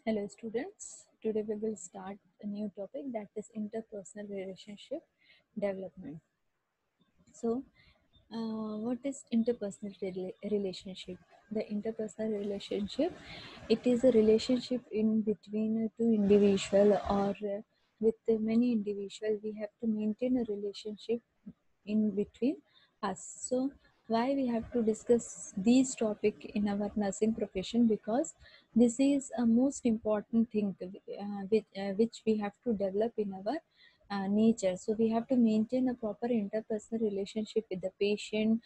Hello students, today we will start a new topic, that is interpersonal relationship development. So, what is interpersonal relationship? The interpersonal relationship, it is a relationship in between two individual or with many individual. We have to maintain a relationship in between us. So why we have to discuss these topic in our nursing profession? Because this is a most important thing which we have to develop in our nature. So we have to maintain a proper interpersonal relationship with the patient,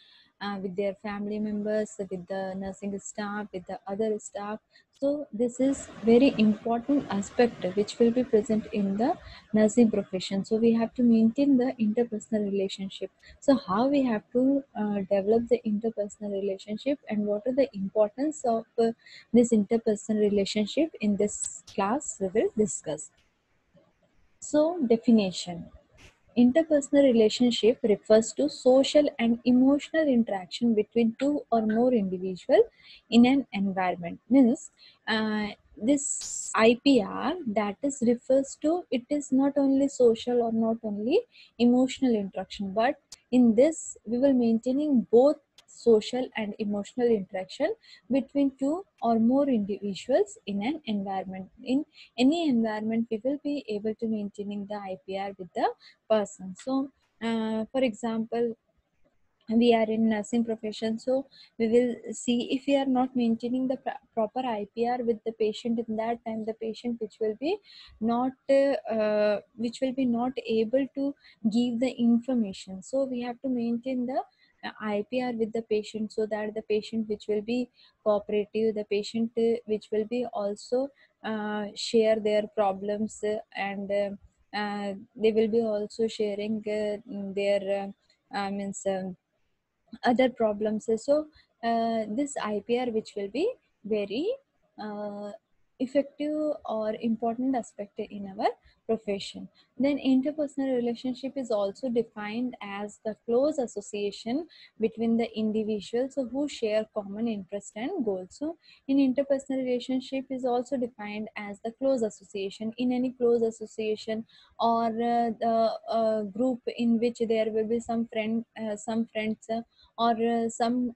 with their family members, with the nursing staff, with the other staff. So this is very important aspect which will be present in the nursing profession. So we have to maintain the interpersonal relationship. So how we have to develop the interpersonal relationship, and what are the importance of this interpersonal relationship, in this class we will discuss. So definition: interpersonal relationship refers to social and emotional interaction between two or more individuals in an environment. Means this IPR, that is refers to, it is not only social or not only emotional interaction, but in this we will maintaining both social and emotional interaction between two or more individuals in an environment. In any environment we will be able to maintaining the IPR with the person. So for example, we are in nursing profession, so we will see, if we are not maintaining the proper IPR with the patient, in that time the patient which will be not able to give the information. So we have to maintain the IPR with the patient, so that the patient which will be cooperative, the patient which will be also share their problems, and they will be also sharing their means other problems. So this IPR which will be very uh, effective or important aspect in our profession. Then interpersonal relationship is also defined as the close association between the individuals who share common interest and goals. So in interpersonal relationship is also defined as the close association. In any close association, or the group in which there will be some friends, or some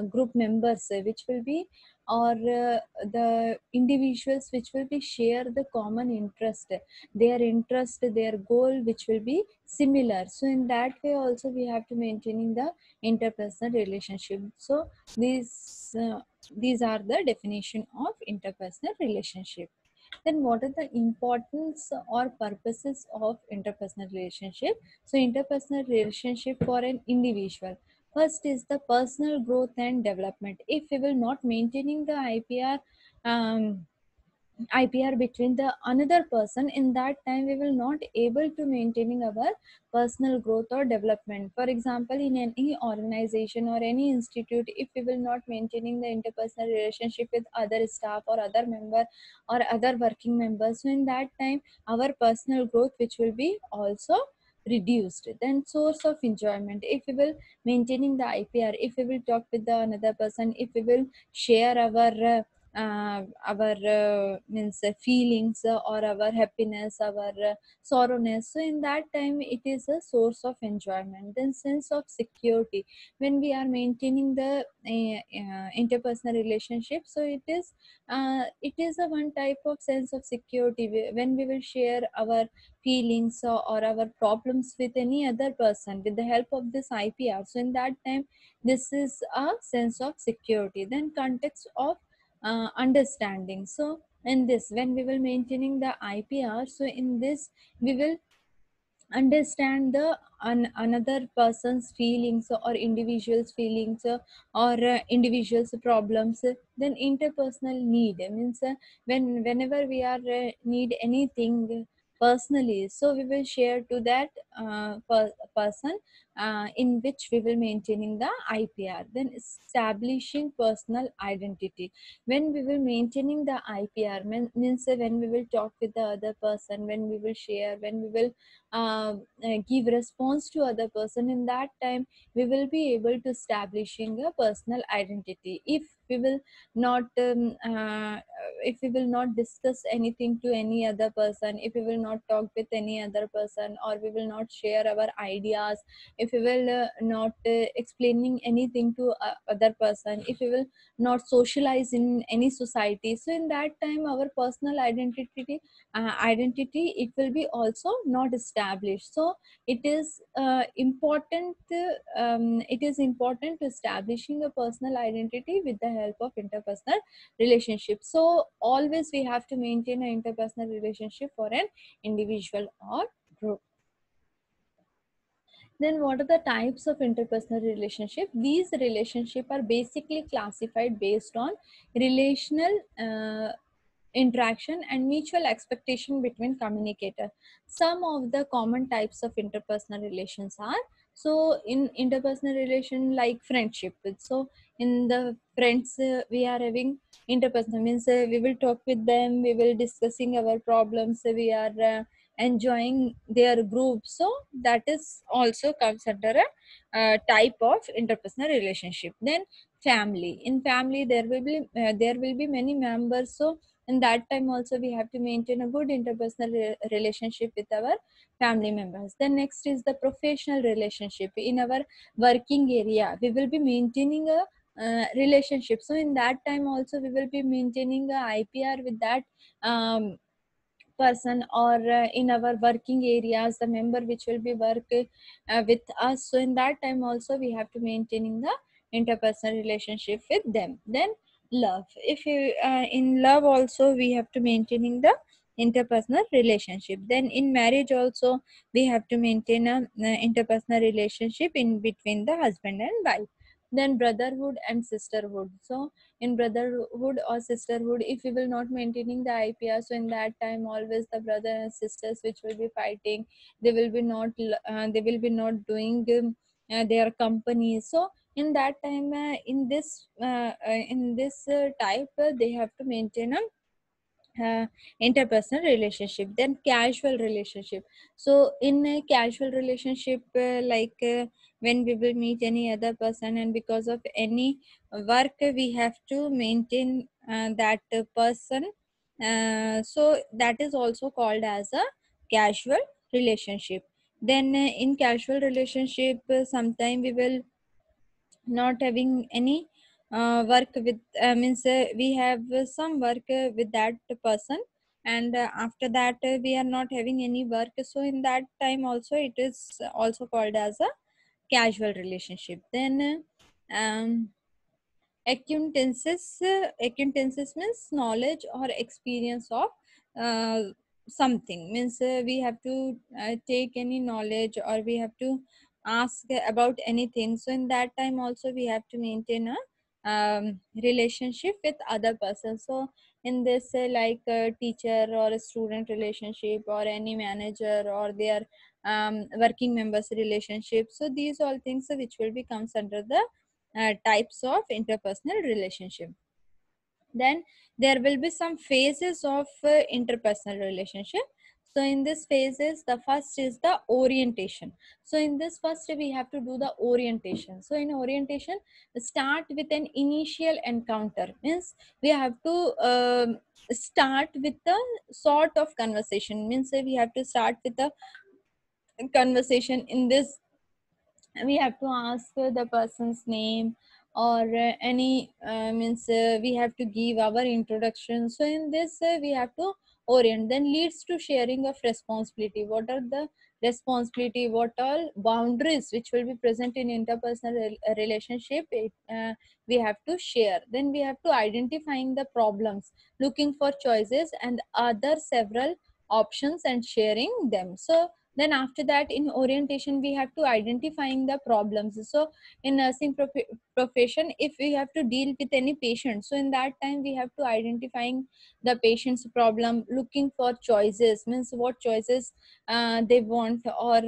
group members which will be, or the individuals which will be share the common interest, their interest, their goal which will be similar. So in that way also we have to maintaining the interpersonal relationship. So these are the definition of interpersonal relationship. Then what are the importance or purposes of interpersonal relationship? So interpersonal relationship for an individual, first is the personal growth and development. If we will not maintaining the um, IPR between the another person, in that time we will not able to maintaining our personal growth or development. For example, in any organization or any institute, if we will not maintaining the interpersonal relationship with other staff or other member or other working members, so in that time our personal growth which will be also reduced. Then source of enjoyment, if we will maintaining the IPR, if we will talk with the another person, if we will share our means feelings, or our happiness, our sorrowness, so in that time it is a source of enjoyment. Then sense of security, when we are maintaining the interpersonal relationship, so it is a one type of sense of security when we will share our feelings, or our problems with any other person with the help of this IPR. So in that time this is a sense of security. Then context of understanding. So in this, when we will maintaining the IPR, so in this we will understand the another person's feelings or individual's feelings, or individual's problems. Then interpersonal need means, whenever we are need anything personally, so we will share to that person, in which we will maintaining the IPR. Then establishing personal identity, when we will maintaining the IPR means, when we will talk with the other person, when we will share, when we will give response to other person, in that time we will be able to establishing a personal identity. If we will not if we will not discuss anything to any other person, if we will not talk with any other person, or we will not share our ideas, if we will not explaining anything to other person, if we will not socialize in any society, so in that time our personal identity it will be also not established. So it is important to establishing a personal identity with the help of interpersonal relationship. So always we have to maintain an interpersonal relationship for an individual or group. Then what are the types of interpersonal relationship? These relationship are basically classified based on relational interaction and mutual expectation between communicator. Some of the common types of interpersonal relations are, so in interpersonal relation like friendship, so in the friends we are having interpersonal, means we will talk with them, we will discussing our problems, we are enjoying their group, so that is also comes under a type of interpersonal relationship. Then family, in family there will be many members, so in that time also we have to maintain a good interpersonal relationship with our family members. Then next is the professional relationship. In our working area we will be maintaining a relationship, so in that time also we will be maintaining a IPR with that person, or in our working areas the member which will be work with us, so in that time also we have to maintaining the interpersonal relationship with them. Then love, if you in love also we have to maintaining the interpersonal relationship. Then in marriage also we have to maintain a interpersonal relationship in between the husband and wife. Then brotherhood and sisterhood, so in brotherhood or sisterhood if we will not maintaining the IPR, so in that time always the brother and sisters which will be fighting, they will be not they will be not doing their company. So in that time in this type they have to maintain a interpersonal relationship. Then casual relationship, so in a casual relationship when we will meet any other person and because of any work we have to maintain that person, so that is also called as a casual relationship. Then in casual relationship sometime we will not having any work with means we have some work with that person, and after that we are not having any work, so in that time also it is also called as a casual relationship. Then acquaintances means knowledge or experience of uh, something, means we have to take any knowledge or we have to ask about anything, so in that time also we have to maintain a relationship with other person. So in this like a teacher or a student relationship or any manager or their working members relationship, so these all things which will be comes under the types of interpersonal relationship. Then there will be some phases of interpersonal relationship. So in this phases the first is the orientation. So in this first we have to do the orientation. So in orientation start with an initial encounter, means we have to start with the sort of conversation, means we have to start with the conversation. In this we have to ask the person's name, or any means we have to give our introduction. So in this we have to orient. Then leads to sharing of responsibility. What are the responsibility, what all boundaries which will be present in interpersonal relationship, we have to share. Then we have to identifying the problems, looking for choices and other several options and sharing them. So then after that in orientation we have to identifying the problems. So in nursing profession if we have to deal with any patient, so in that time we have to identifying the patient's problem, looking for choices, means what choices they want, or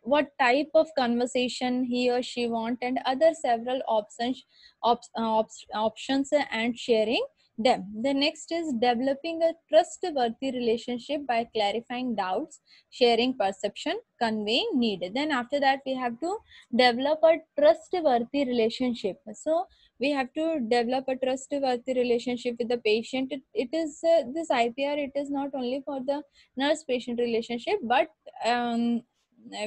what type of conversation he or she want, and other several options and sharing them. The next is developing a trustworthy relationship by clarifying doubts, sharing perception, conveying need. Then after that we have to develop a trustworthy relationship. So we have to develop a trustworthy relationship with the patient. It is this IPR, it is not only for the nurse patient relationship, but um,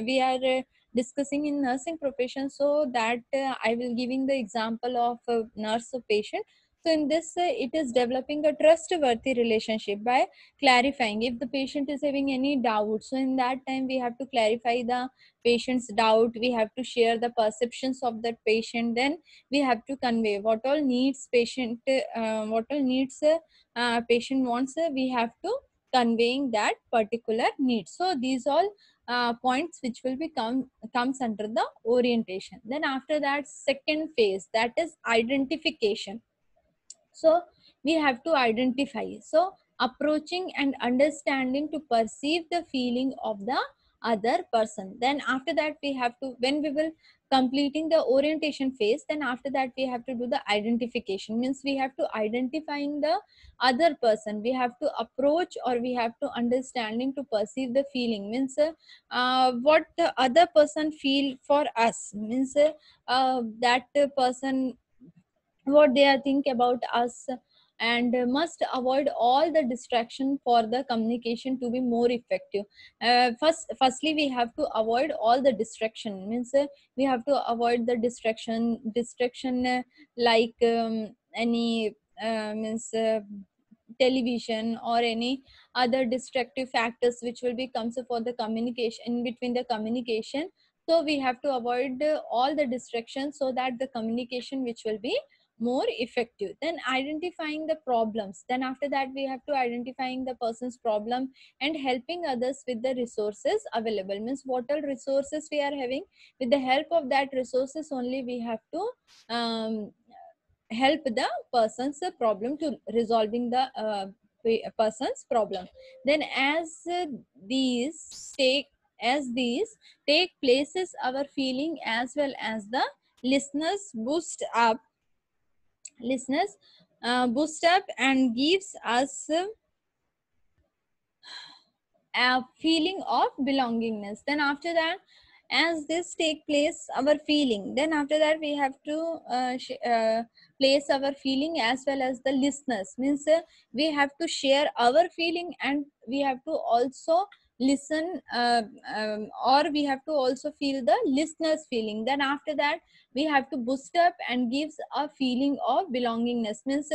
we are discussing in nursing profession, so that I will giving the example of nurse patient. So in this it is developing a trustworthy relationship by clarifying if the patient is having any doubt. So in that time we have to clarify the patient's doubt, we have to share the perceptions of that patient, then we have to convey what all needs patient, what all needs patient wants, we have to conveying that particular need. So these all points which will become comes under the orientation. Then after that, second phase, that is identification. So we have to identify, so approaching and understanding to perceive the feeling of the other person. Then after that we have to, when we will completing the orientation phase, then after that we have to do the identification, means we have to identifying the other person, we have to approach or we have to understanding to perceive the feeling, means what the other person feel for us, means that person, what they are think about us, and must avoid all the distraction for the communication to be more effective. Firstly we have to avoid all the distraction, means we have to avoid the distraction like any means television or any other distractive factors which will be comes for the communication, in between the communication. So we have to avoid all the distractions so that the communication which will be more effective. Then identifying the problems, then after that we have to identifying the person's problem and helping others with the resources available, means what all resources we are having, with the help of that resources only we have to help the person's problem to resolving the person's problem. Then these take these take places, our feeling as well as the listeners boost up listeners boost up and gives us a feeling of belongingness. Then after that, as this take place our feeling, then after that we have to place our feeling as well as the listeners, means we have to share our feeling and we have to also listen, or we have to also feel the listeners feeling. Then after that we have to boost up and gives a feeling of belongingness, means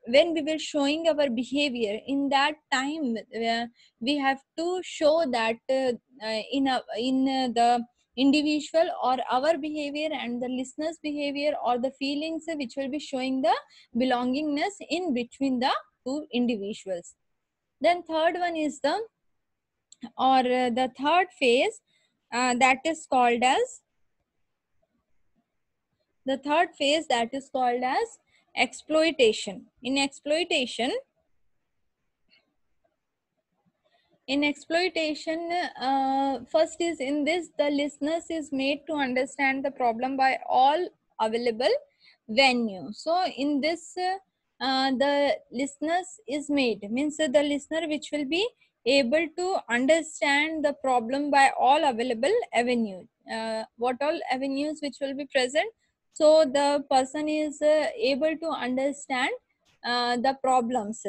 when we will showing our behavior in that time, we have to show that the individual or our behavior and the listeners behavior or the feelings which will be showing the belongingness in between the two individuals. Then third one is the third phase, that is called as the third phase, that is called as exploitation. In exploitation, first is in this, the listeners is made to understand the problem by all available venue. So in this the listeners is made, means the listener which will be able to understand the problem by all available avenue, what all avenues which will be present. So the person is able to understand the problems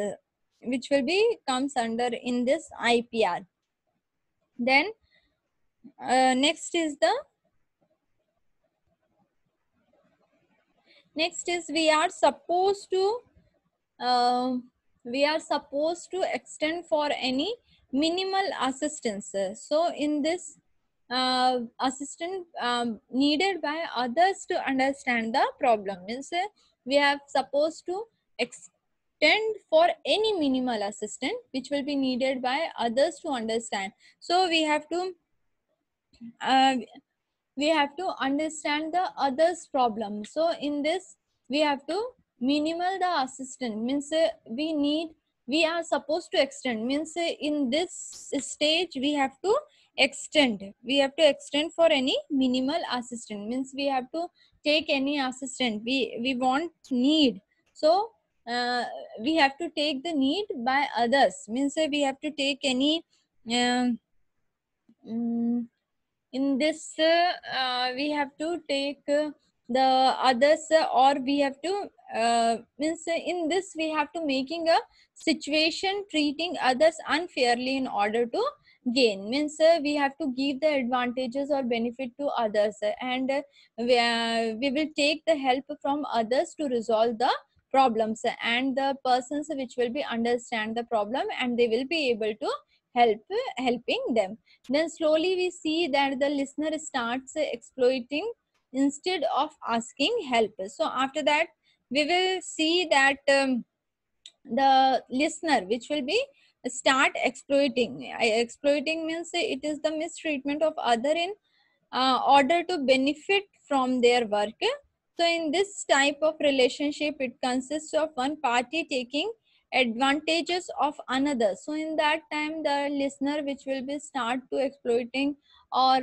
which will be comes under in this IPR. Then next is uh, we are supposed to extend for any minimal assistance. So in this assistance needed by others to understand the problem, means we are supposed to extend for any minimal assistance which will be needed by others to understand. So uh, we have to understand the others problem. So in this we have to minimal the assistant, means we are supposed to extend, means in this stage we have to extend for any minimal assistant, means we have to take any assistant we want need. So uh, we have to take the need by others, means we have to take any um, mm, in this we have to take the others, or we have to means in this we have to making a situation treating others unfairly in order to gain, means we have to give the advantages or benefit to others, and we will take the help from others to resolve the problems, and the persons which will be understand the problem and they will be able to helping them. Then slowly we see that the listener starts exploiting instead of asking help. So after that we will see that the listener which will be start exploiting. Exploiting means it is the mistreatment of other in order to benefit from their work. So in this type of relationship, it consists of one party taking advantages of another. So in that time, the listener which will be start to exploiting, or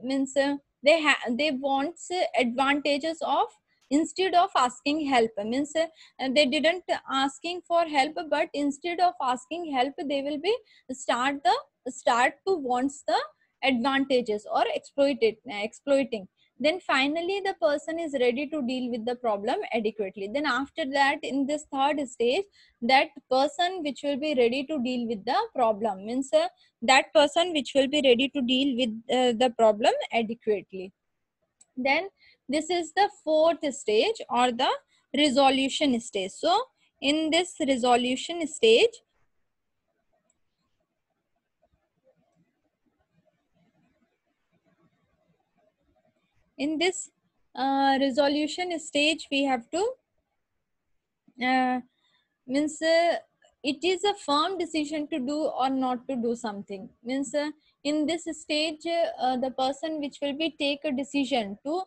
means they wants advantages of instead of asking help, means they didn't asking for help, but instead of asking help they will be start to wants the advantages or exploiting. Then finally the person is ready to deal with the problem adequately. Then after that, in this third stage, that person which will be ready to deal with the problem, means that person which will be ready to deal with the problem adequately. Then this is the fourth stage, or the resolution stage. So in this resolution stage, in this resolution stage we have to means it is a firm decision to do or not to do something, means in this stage the person which will be take a decision to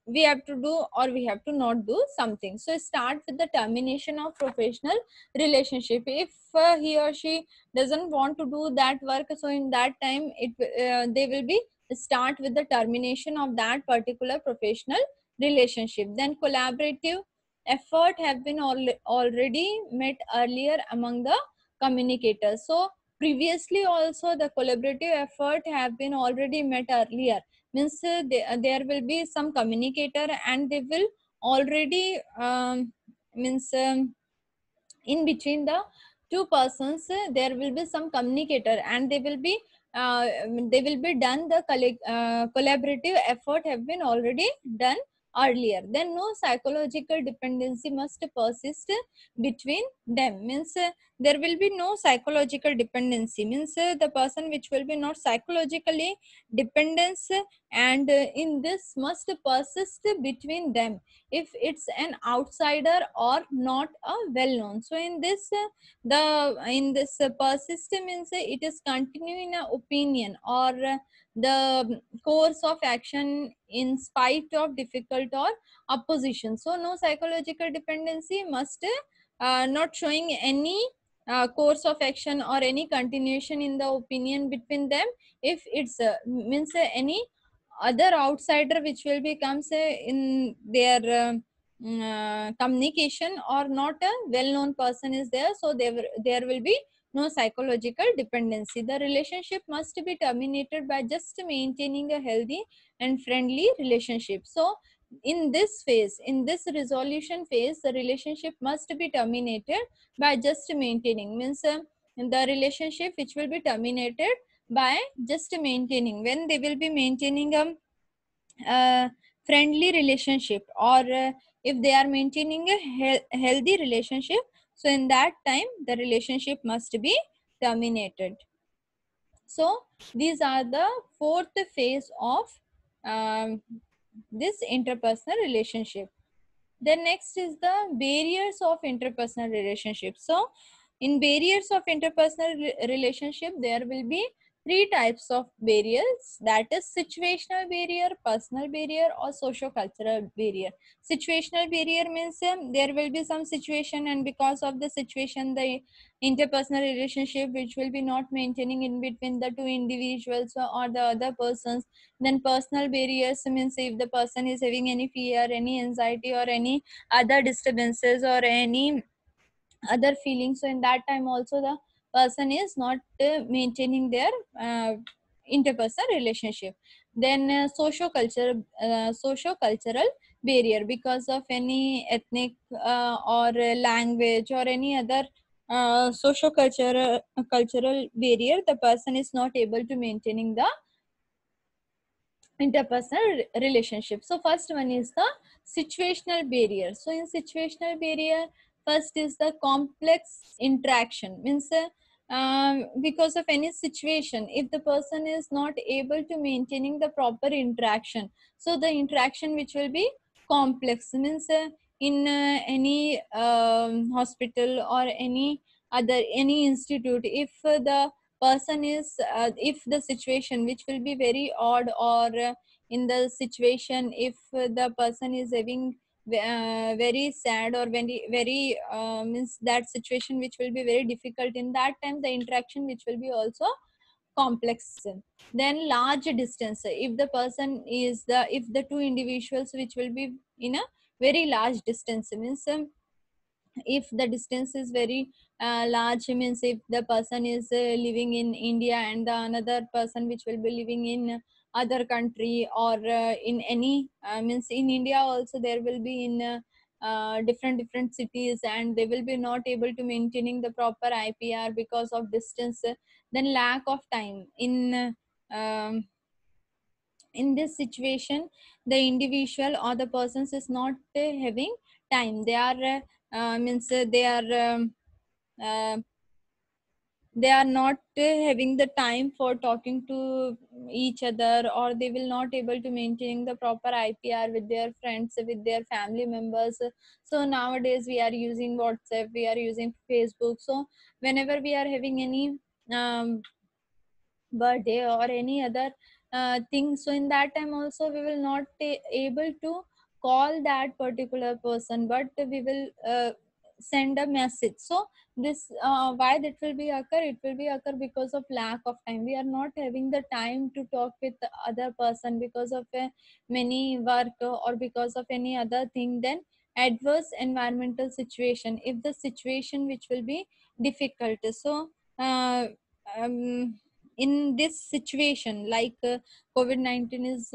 we have to do or we have to not do something. So start with the termination of professional relationship. If he or she doesn't want to do that work, so in that time they will be start with the termination of that particular professional relationship. Then collaborative effort have been already met earlier among the communicators. So previously also the collaborative effort have been already met earlier, means there will be some communicator and they will already means in between the two persons there will be some communicator, and uh, they will be done the collaborative effort have been already done earlier. Then no psychological dependency must persist between them, means there will be no psychological dependency, means the person which will be not psychologically dependence, and in this must persist between them if it's an outsider or not a well known. So in this the in this persist means it is continuing a opinion or the course of action in spite of difficult or opposition. So no psychological dependency must not showing any course of action or any continuation in the opinion between them if it's means any other outsider which will become say in their communication or not a well known person is there, so there will be no psychological dependency. The relationship must be terminated by just maintaining a healthy and friendly relationship. So in this phase, in this resolution phase, the relationship must be terminated by just maintaining, means the relationship which will be terminated by just maintaining, when they will be maintaining a friendly relationship, or if they are maintaining a healthy relationship, so in that time the relationship must be terminated. So these are the fourth phase of um, this interpersonal relationship. Then next is the barriers of interpersonal relationship. So in barriers of interpersonal relationship, there will be three types of barriers, that is situational barrier, personal barrier, or socio-cultural barrier. Situational barrier means there will be some situation, and because of the situation the interpersonal relationship which will be not maintaining in between the two individuals or the other persons. Then personal barriers means if the person is having any fear, any anxiety, or any other disturbances or any other feelings, so in that time also the person is not maintaining their interpersonal relationship. Then socio-cultural barrier, because of any ethnic or language or any other cultural barrier, the person is not able to maintaining the interpersonal relationship. So first one is the situational barrier. So in situational barrier, first is the complex interaction, means because of any situation, if the person is not able to maintaining the proper interaction, so the interaction which will be complex, means in any hospital or any institute, if the person is if the situation which will be very odd, or in the situation if the person is having very sad, or very means that situation which will be very difficult, in that time the interaction which will be also complex. Then large distance, if the person is the if the two individuals which will be in a very large distance, means if the distance is very large, means if the person is living in India and the another person which will be living in other country, or in any means in India also, there will be in different cities, and they will be not able to maintaining the proper IPR because of distance. Then lack of time in this situation, the individual or the persons is not having time, they are means uh, they are not having the time for talking to each other, or they will not able to maintain the proper IPR with their friends, with their family members. So nowadays we are using WhatsApp, we are using Facebook. So whenever we are having any birthday or any other thing, so in that time also we will not able to call that particular person, but we will send a message. So this why that will be occur, it will be occur because of lack of time, we are not having the time to talk with the other person because of many work or because of any other thing. Then adverse environmental situation, if the situation which will be difficult, so uh, um, in this situation, like COVID-19 is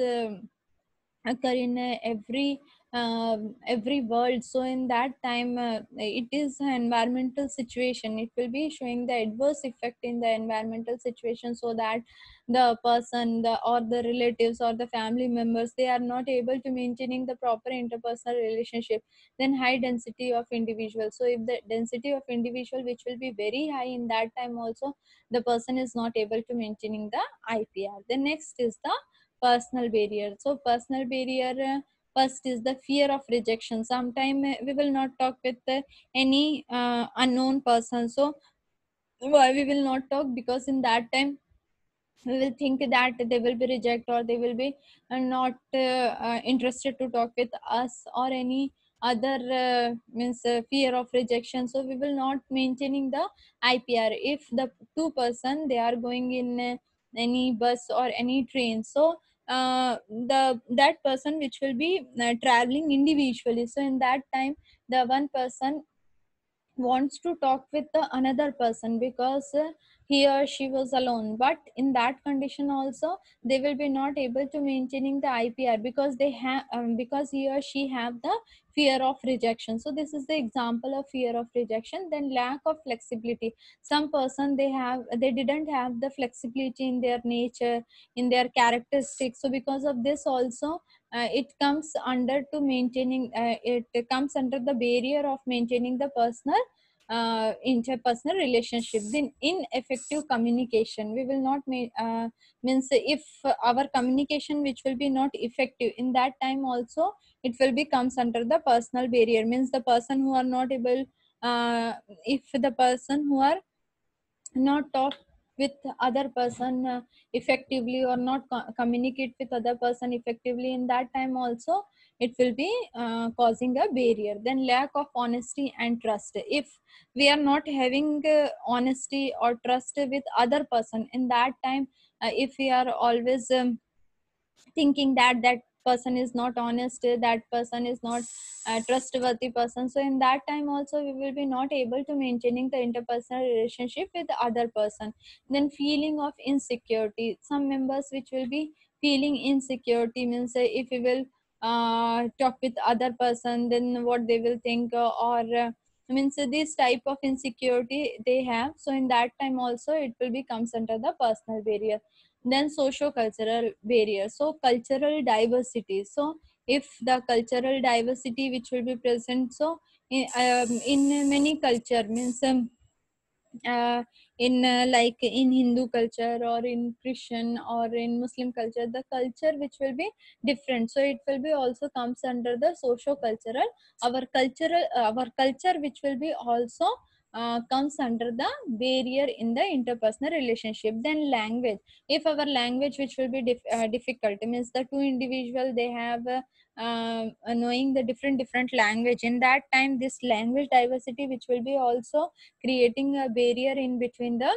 occur in every world, so in that time it is an environmental situation, it will be showing the adverse effect in the environmental situation, so that the person, or the relatives or the family members, they are not able to maintaining the proper interpersonal relationship. Then high density of individuals, so if the density of individual which will be very high, in that time also the person is not able to maintaining the IPR. The next is the personal barrier. So personal barrier, first is the fear of rejection. Sometime we will not talk with any unknown person, so why we will not talk, because in that time we will think that they will be reject, or they will be not interested to talk with us, or any other means fear of rejection, so we will not maintaining the IPR. If the two person they are going in any bus or any train, so the that person which will be traveling individually, so in that time the one person wants to talk with the another person, because he or she was alone, but in that condition also they will be not able to maintaining the IPR, because they have because he or she have the fear of rejection. So this is the example of fear of rejection. Then lack of flexibility, some person they didn't have the flexibility in their nature, in their characteristics, so because of this also it comes under to maintaining it comes under the barrier of maintaining the personal interpersonal relationship. Then ineffective communication, we will not means if our communication which will be not effective, in that time also it will be comes under the personal barrier, means the person who are not able if the person who are not talk with other person effectively, or not communicate with other person effectively, in that time also it will be causing a barrier. Then lack of honesty and trust, if we are not having honesty or trust with other person, in that time if we are always thinking that that person is not honest, that person is not a trustworthy person, so in that time also we will be not able to maintaining the interpersonal relationship with the other person. Then feeling of insecurity, some members which will be feeling insecurity, means if we will talk with other person, then what they will think, or means this type of insecurity they have. So in that time also it will be comes under the personal barrier. Then socio cultural barrier, so cultural diversity. So if the cultural diversity which will be present, so in many culture, means uh, in like in Hindu culture or in Christian or in Muslim culture, the culture which will be different, so it will be also comes under the socio cultural. Our culture which will be also comes under the barrier in the interpersonal relationship. Then language, if our language which will be difficult, means the two individual they have knowing the different language, in that time this language diversity which will be also creating a barrier in between the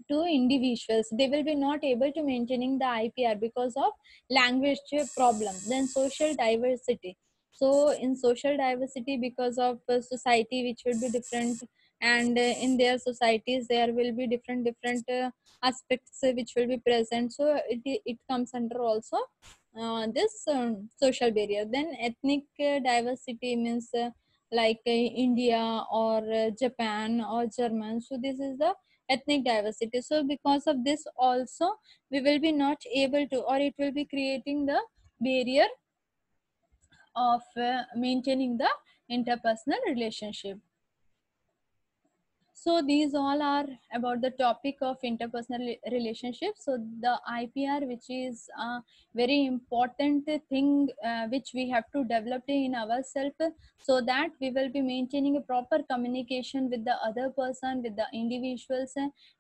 two individuals. They will be not able to maintaining the IPR because of language problem. Then social diversity, so in social diversity, because of society which will be different, and in their societies there will be different aspects which will be present, so it comes under also this social barrier. Then ethnic diversity, means like India or Japan or German, so this is the ethnic diversity. So because of this also we will be not able to, or it will be creating the barrier of maintaining the interpersonal relationship. So these all are about the topic of interpersonal relationships. So the IPR, which is a very important thing which we have to develop in ourselves, so that we will be maintaining a proper communication with the other person, with the individuals,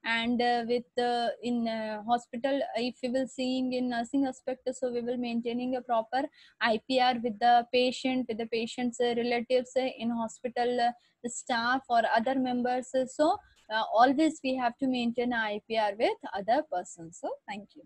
and with in hospital. If we will seeing in nursing aspect, so we will maintaining a proper IPR with the patient, with the patient's relatives in hospital. Staff or other members. So always we have to maintain a IPR with other persons. So thank you.